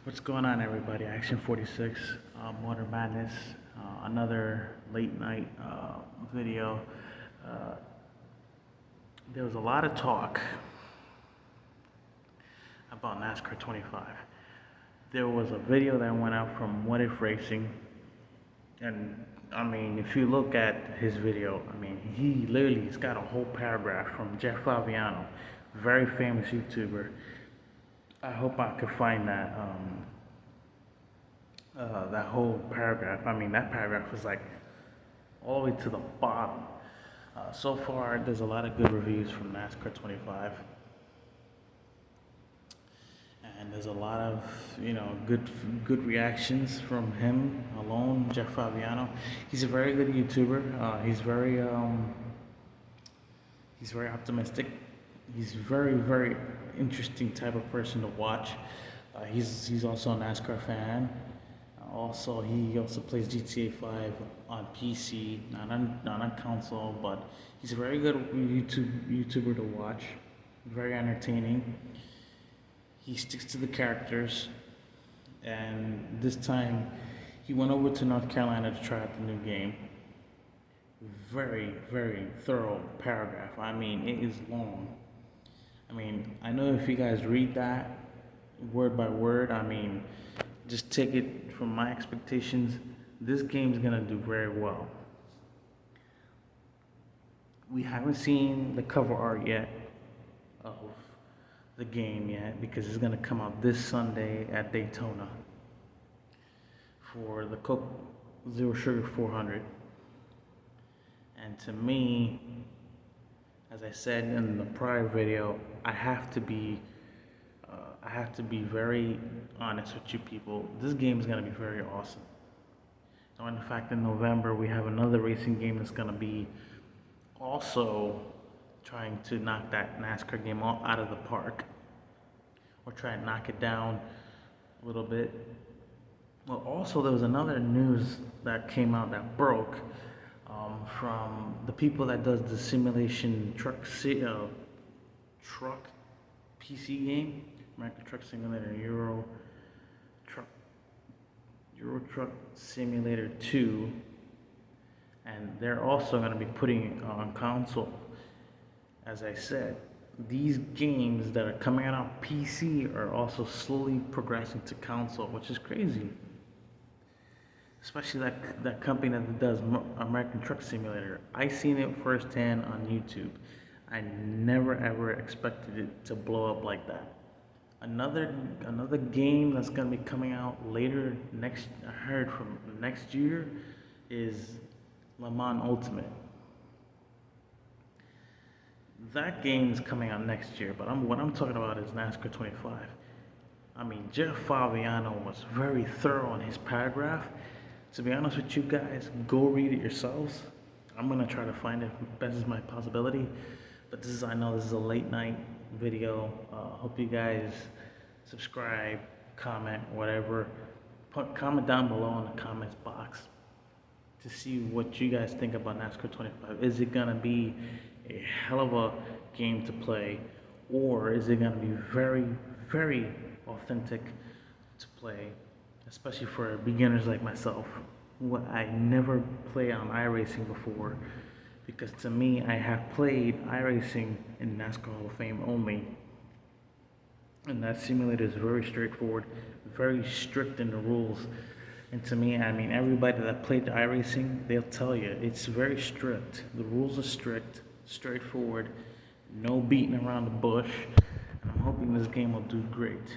What's going on, everybody? Action 46, Modern Madness, another late night video. Uh, there was a lot of talk about NASCAR 25. There was a video that went out from What If Racing, and I mean, if you look at his video, I mean, he literally has got a whole paragraph from Jeff Favignano, very famous YouTuber. I hope I could find that whole paragraph. I mean, that paragraph was like all the way to the bottom. So far, there's a lot of good reviews from NASCAR 25, and there's a lot of good reactions from him alone, Jeff Favignano. He's a very good YouTuber. He's very optimistic. He's very interesting type of person to watch. He's also a NASCAR fan. Also, he also plays GTA 5 on PC, not on console, but he's a very good YouTuber to watch. Very entertaining. He sticks to the characters, and this time he went over to North Carolina to try out the new game. Very thorough paragraph. I mean, it is long. I mean, I know if you guys read that word by word, I mean, just take it from my expectations, this game's gonna do very well. We haven't seen the cover art yet of the game yet because it's gonna come out this Sunday at Daytona for the Coke Zero Sugar 400. And to me, as I said in the prior video, I have to be very honest with you people. This game is going to be very awesome. Now, in fact, in November, we have another racing game that's going to be also trying to knock that NASCAR game out of the park, or try and knock it down a little bit. Well, also, there was another news that came out that broke from the people that does the simulation truck PC game, American Truck Simulator, Euro Truck Simulator 2, and they're also going to be putting it on console. As I said, these games that are coming out on PC are also slowly progressing to console, which is crazy. Especially that company that does American Truck Simulator. I seen it firsthand on YouTube. I never ever expected it to blow up like that. Another game that's gonna be coming out later I heard from next year is Le Mans Ultimate. That game is coming out next year, but what I'm talking about is NASCAR 25. I mean, Jeff Favignano was very thorough in his paragraph. To be honest with you guys, go read it yourselves. I'm gonna try to find it best as my possibility. But I know this is a late night video. Hope you guys subscribe, comment, whatever. Comment down below in the comments box to see what you guys think about NASCAR 25. Is it gonna be a hell of a game to play, or is it gonna be very authentic to play? Especially for beginners like myself, who I never played on iRacing before, because to me, I have played iRacing in NASCAR Hall of Fame only, and that simulator is very straightforward, very strict in the rules, and to me, I mean, everybody that played the iRacing, they'll tell you, it's very strict. The rules are strict, straightforward, no beating around the bush, and I'm hoping this game will do great.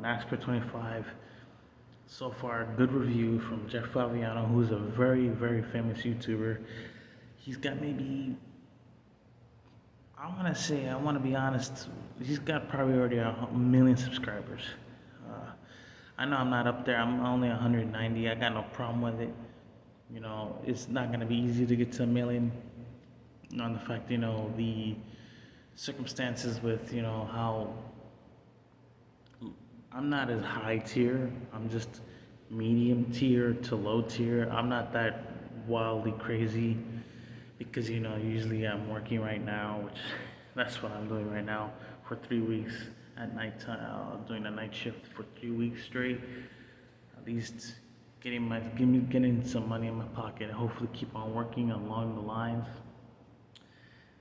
NASCAR 25, so far, good review from Jeff Favignano, who's a very famous YouTuber. He's got maybe, I want to be honest, he's got probably already 1 million subscribers. I know I'm not up there, I'm only 190, I got no problem with it. You know, it's not going to be easy to get to 1 million, on the fact, the circumstances with, how I'm not as high tier. I'm just medium tier to low tier. I'm not that wildly crazy because usually I'm working right now, which that's what I'm doing right now for 3 weeks at night time, doing a night shift for 3 weeks straight. At least getting some money in my pocket, and hopefully keep on working along the lines.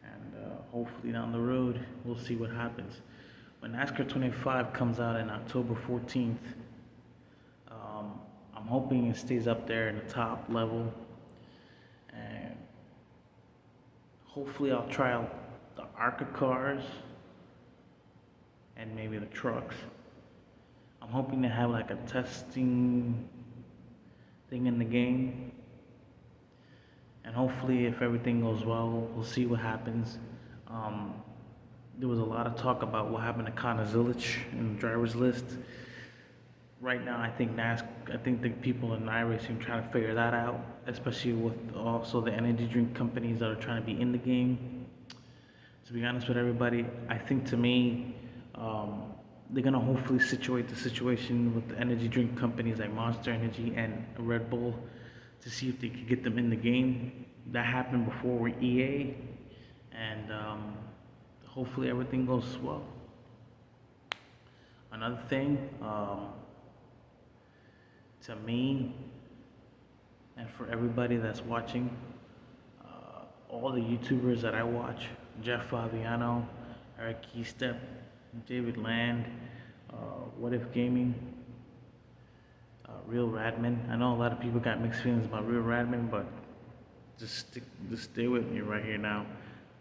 And hopefully down the road, we'll see what happens. When NASCAR 25 comes out on October 14th, I'm hoping it stays up there in the top level. And hopefully I'll try out the ARCA cars and maybe the trucks. I'm hoping to have like a testing thing in the game. And hopefully if everything goes well, we'll see what happens. There was a lot of talk about what happened to Connor Zilic in the driver's list. Right now, I think the people in iRacing trying to figure that out, especially with also the energy drink companies that are trying to be in the game. To be honest with everybody, I think to me, they're gonna hopefully situate the situation with the energy drink companies like Monster Energy and Red Bull to see if they could get them in the game. That happened before with EA, and hopefully everything goes well. Another thing, to me and for everybody that's watching, all the YouTubers that I watch, Jeff Favignano, Eric Keystep, David Land, What If Gaming, Real Radman. I know a lot of people got mixed feelings about Real Radman, but just stay with me right here now.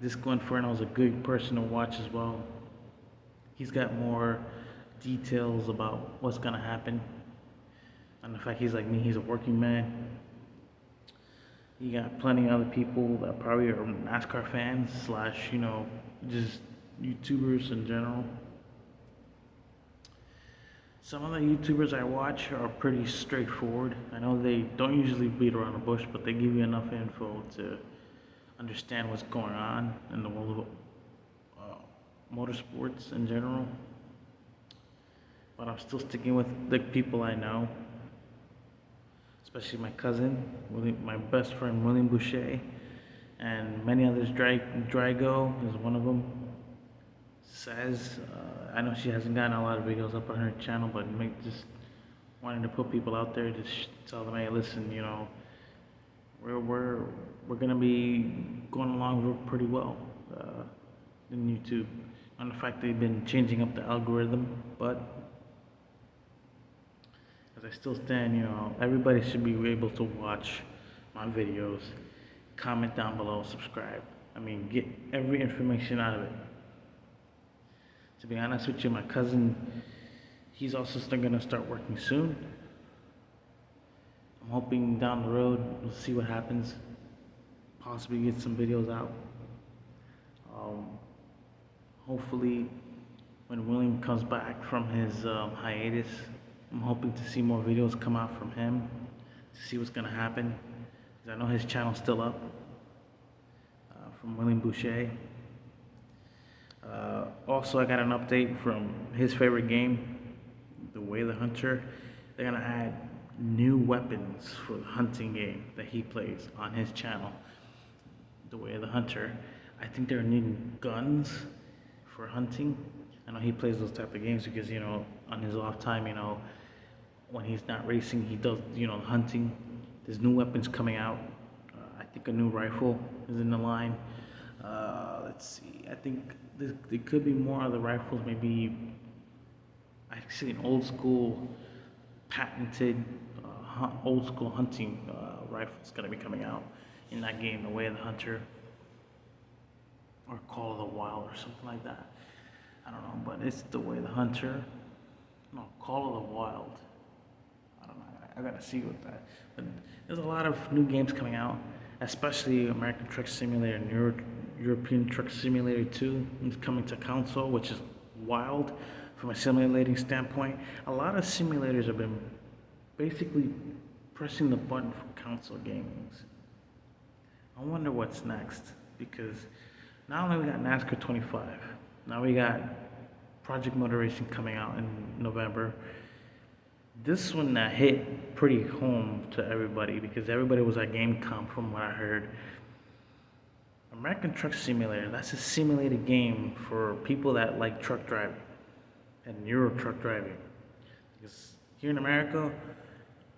Disco Inferno is a good person to watch as well. He's got more details about what's gonna happen. And the fact he's like me, he's a working man. You got plenty of other people that probably are NASCAR fans / just YouTubers in general. Some of the YouTubers I watch are pretty straightforward. I know they don't usually beat around the bush, but they give you enough info to understand what's going on in the world of motorsports in general. But I'm still sticking with the people I know, especially my cousin, my best friend William Boucher, and many others. Drago is one of them. Says, I know she hasn't gotten a lot of videos up on her channel, but just wanting to put people out there, just tell them, hey, listen, we're gonna be going along pretty well in YouTube. On the fact they've been changing up the algorithm, but as I still stand, everybody should be able to watch my videos, comment down below, subscribe. Get every information out of it. To be honest with you, my cousin, he's also still gonna start working soon. I'm hoping down the road, we'll see what happens. Possibly get some videos out. Hopefully, when William comes back from his hiatus, I'm hoping to see more videos come out from him to see what's gonna happen. 'Cause I know his channel's still up. From William Boucher. Also, I got an update from his favorite game, The Way of the Hunter. They're gonna add new weapons for the hunting game that he plays on his channel, The Way of the Hunter. I think there are new guns for hunting. I know he plays those type of games because, on his off time, when he's not racing, he does, hunting. There's new weapons coming out. I think a new rifle is in the line. Let's see, I think there could be more other rifles, maybe actually an old school patented old school hunting rifle is going to be coming out in that game, The Way of the Hunter, or Call of the Wild or something like that. I don't know, but it's The Way of the Hunter. No, Call of the Wild. I don't know, I gotta see what that. But there's a lot of new games coming out, especially American Truck Simulator and European Truck Simulator 2 is coming to console, which is wild from a simulating standpoint. A lot of simulators have been basically pressing the button for console gamings. I wonder what's next, because not only we got NASCAR 25, now we got Project Motor Racing coming out in November. This one hit pretty home to everybody because everybody was at Gamescom from what I heard. American Truck Simulator. That's a simulated game for people that like truck driving and Euro truck driving. Because here in America,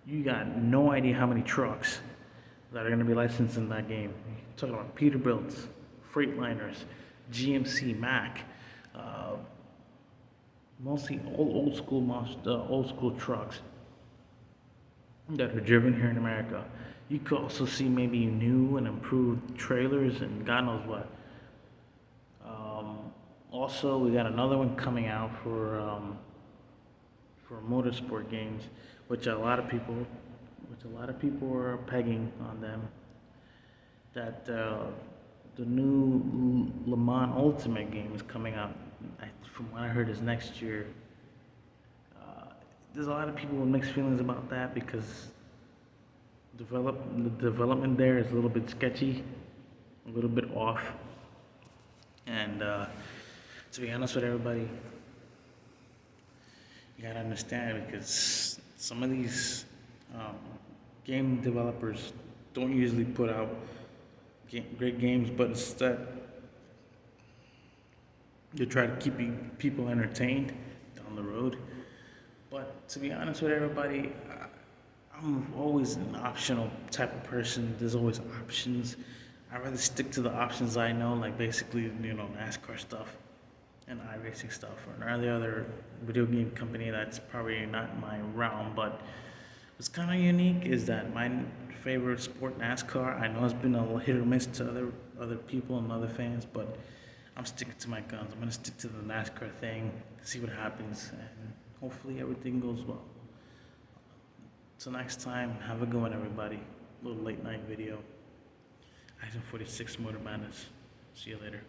you got no idea how many trucks that are going to be licensed in that game. You're talking about Peterbilts, Freightliners, GMC, Mack, uh, mostly old school trucks that are driven here in America. You could also see maybe new and improved trailers and God knows what. Also, we got another one coming out for motorsport games, which a lot of people are pegging on them. That the new Le Mans Ultimate game is coming out. From what I heard, is next year. There's a lot of people with mixed feelings about that because the development there is a little bit sketchy, a little bit off, and to be honest with everybody, you gotta understand because some of these um, game developers don't usually put out great games, but instead they try to keep people entertained down the road. But to be honest with everybody, I'm always an optional type of person. There's always options. I rather stick to the options I know, like basically, NASCAR stuff and iRacing stuff, or any other video game company that's probably not my realm. But what's kind of unique is that my favorite sport, NASCAR, I know it's been a little hit or miss to other people and other fans, but I'm sticking to my guns. I'm gonna stick to the NASCAR thing, see what happens, and hopefully everything goes well. Till next time, have a good one, everybody. Little late night video. Item 46 Motor Madness. See you later.